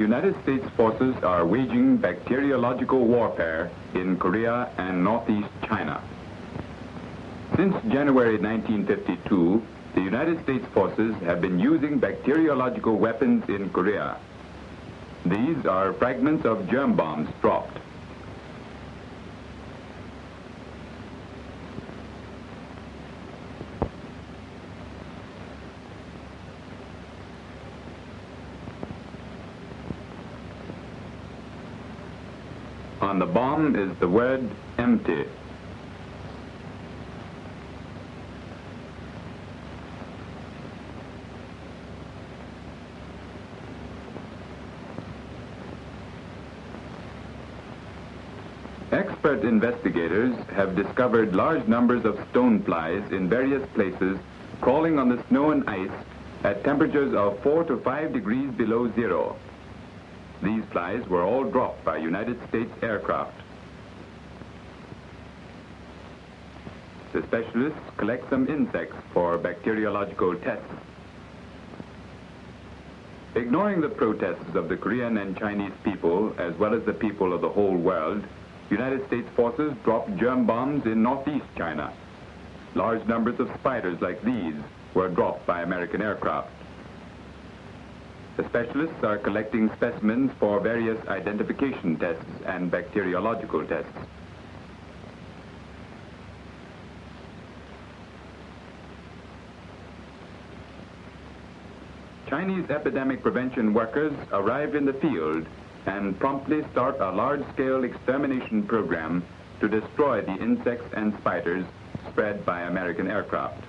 United States forces are waging bacteriological warfare in Korea and northeast China. Since January 1952, the United States forces have been using bacteriological weapons in Korea. These are fragments of germ bombs dropped. On the bomb is the word empty. Expert investigators have discovered large numbers of stone flies in various places crawling on the snow and ice at temperatures of 4 to 5 degrees below zero. These flies were all dropped by United States aircraft. The specialists collect some insects for bacteriological tests. Ignoring the protests of the Korean and Chinese people, as well as the people of the whole world, United States forces dropped germ bombs in northeast China. Large numbers of spiders like these were dropped by American aircraft. The specialists are collecting specimens for various identification tests and bacteriological tests. Chinese epidemic prevention workers arrive in the field and promptly start a large-scale extermination program to destroy the insects and spiders spread by American aircraft.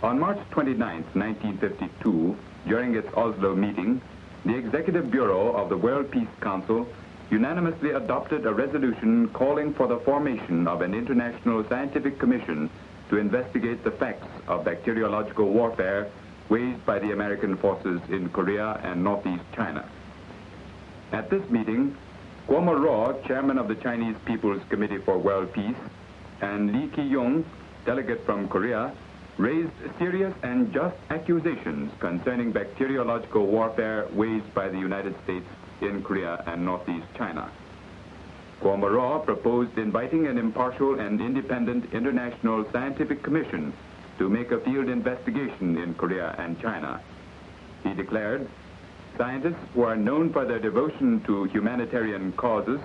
On March 29, 1952, during its Oslo meeting, the Executive Bureau of the World Peace Council unanimously adopted a resolution calling for the formation of an international scientific commission to investigate the facts of bacteriological warfare waged by the American forces in Korea and northeast China. At this meeting, Guomo Ro, chairman of the Chinese People's Committee for World Peace, and Lee Ki-young, delegate from Korea, raised serious and just accusations concerning bacteriological warfare waged by the United States in Korea and northeast China. Guomo Ro proposed inviting an impartial and independent international scientific commission to make a field investigation in Korea and China. He declared, "Scientists who are known for their devotion to humanitarian causes,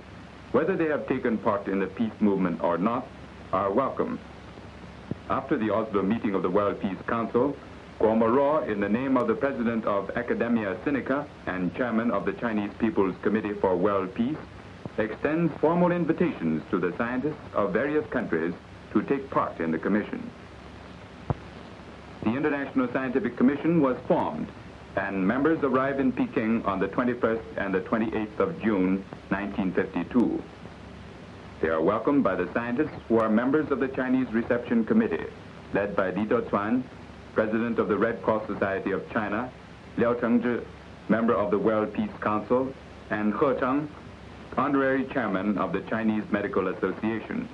whether they have taken part in the peace movement or not, are welcome." After the Oslo meeting of the World Peace Council, Guomo Ro, in the name of the president of Academia Sinica and chairman of the Chinese People's Committee for World Peace, extends formal invitations to the scientists of various countries to take part in the commission. The International Scientific Commission was formed, and members arrived in Peking on the 21st and the 28th of June, 1952. They are welcomed by the scientists who are members of the Chinese Reception Committee, led by Li Duozuan, president of the Red Cross Society of China, Liao Chengzhi, member of the World Peace Council, and He Chang, honorary chairman of the Chinese Medical Association.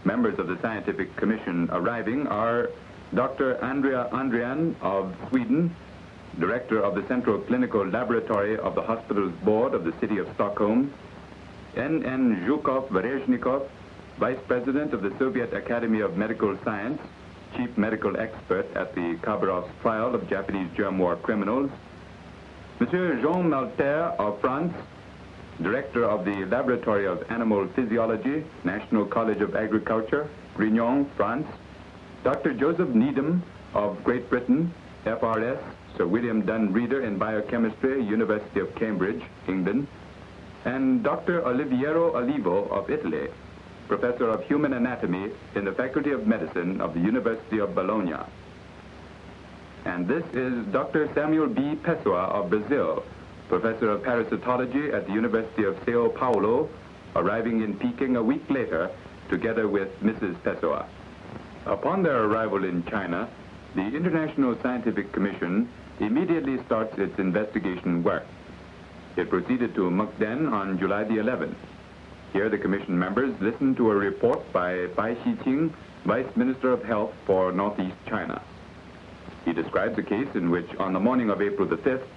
Members of the Scientific Commission arriving are Dr. Andrea Andrian of Sweden, director of the Central Clinical Laboratory of the Hospitals Board of the City of Stockholm, N.N. Zhukov-Varezhnikov, vice president of the Soviet Academy of Medical Science, chief medical expert at the Khabarovsk trial of Japanese germ war criminals, Monsieur Jean Malter of France, director of the Laboratory of Animal Physiology, National College of Agriculture, Grignon, France, Dr. Joseph Needham of Great Britain, FRS, Sir William Dunn Reader in Biochemistry, University of Cambridge, England, and Dr. Oliviero Olivo of Italy, professor of human anatomy in the Faculty of Medicine of the University of Bologna. And this is Dr. Samuel B. Pessoa of Brazil, professor of parasitology at the University of Sao Paulo, arriving in Peking a week later, together with Mrs. Pessoa. Upon their arrival in China, the International Scientific Commission immediately starts its investigation work. It proceeded to Mukden on July the 11th. Here the commission members listened to a report by Bai Xiqing, Vice Minister of Health for Northeast China. He describes a case in which on the morning of April the 5th,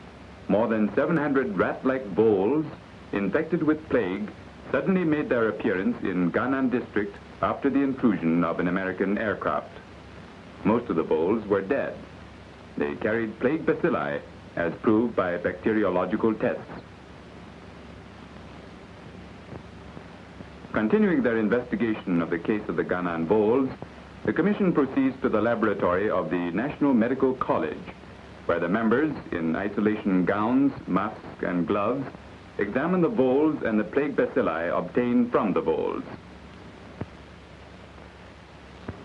more than 700 rat-like voles infected with plague suddenly made their appearance in Gannan district after the intrusion of an American aircraft. Most of the voles were dead. They carried plague bacilli, as proved by bacteriological tests. Continuing their investigation of the case of the Gannan voles, the Commission proceeds to the laboratory of the National Medical College, where the members, in isolation gowns, masks, and gloves, examine the voles and the plague bacilli obtained from the voles.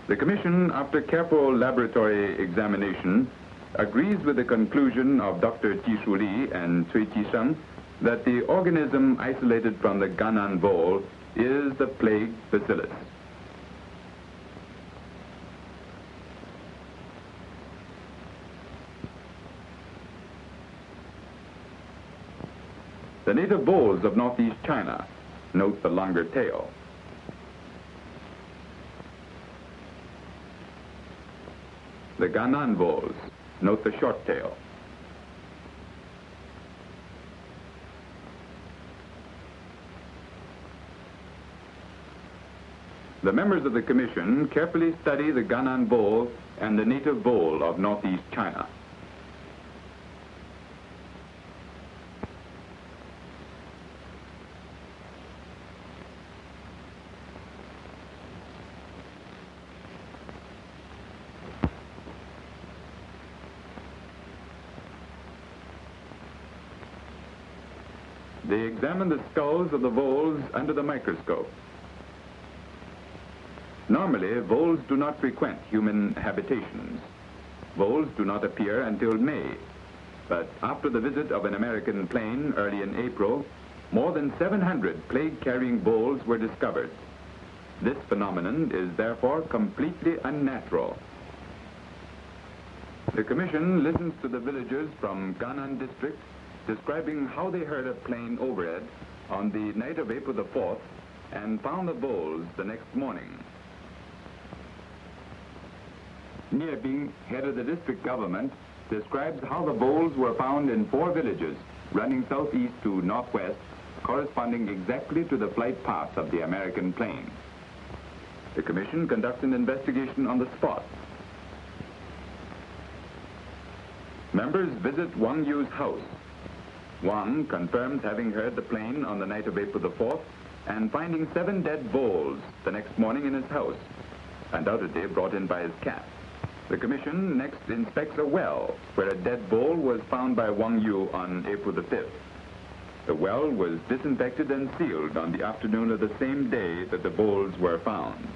The Commission, after careful laboratory examination, agrees with the conclusion of Dr. Jishu Li and Cui Jisheng that the organism isolated from the Gannan vole is the plague bacillus. The native voles of northeast China, note the longer tail. The Gannan voles, note the short tail. The members of the Commission carefully study the Gannan vole and the native vole of northeast China. They examine the skulls of the voles under the microscope. Normally, voles do not frequent human habitations. Voles do not appear until May. But after the visit of an American plane early in April, more than 700 plague-carrying voles were discovered. This phenomenon is therefore completely unnatural. The Commission listens to the villagers from Gannan district describing how they heard a plane overhead on the night of April the 4th and found the voles the next morning. Niebing, head of the district government, describes how the voles were found in 4 villages running southeast to northwest, corresponding exactly to the flight paths of the American plane. The Commission conducts an investigation on the spot. Members visit Wang Yu's house. Wang confirms having heard the plane on the night of April the 4th and finding 7 dead voles the next morning in his house, undoubtedly brought in by his cat. The Commission next inspects a well where a dead vole was found by Wang Yu on April the 5th. The well was disinfected and sealed on the afternoon of the same day that the voles were found.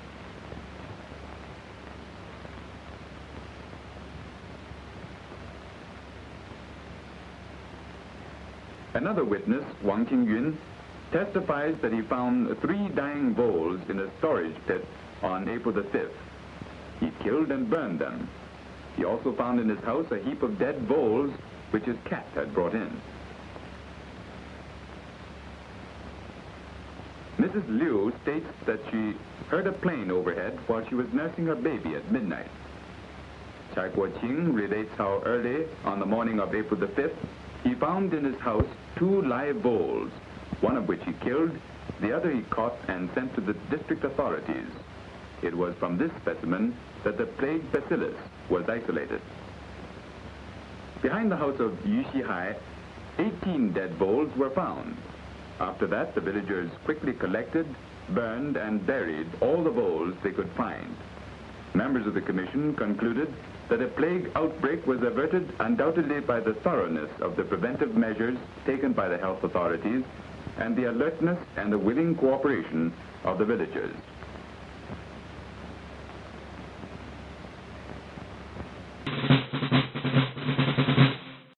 Another witness, Wang Qingyun, testifies that he found 3 dying voles in a storage pit on April the 5th. He killed and burned them. He also found in his house a heap of dead voles which his cat had brought in. Mrs. Liu states that she heard a plane overhead while she was nursing her baby at midnight. Chai Guoqing relates how early on the morning of April the 5th, he found in his house 2 live voles, one of which he killed, the other he caught and sent to the district authorities. It was from this specimen that the plague bacillus was isolated. Behind the house of Yu Xihai, 18 dead voles were found. After that, the villagers quickly collected, burned, and buried all the voles they could find. Members of the Commission concluded that a plague outbreak was averted undoubtedly by the thoroughness of the preventive measures taken by the health authorities and the alertness and the willing cooperation of the villagers.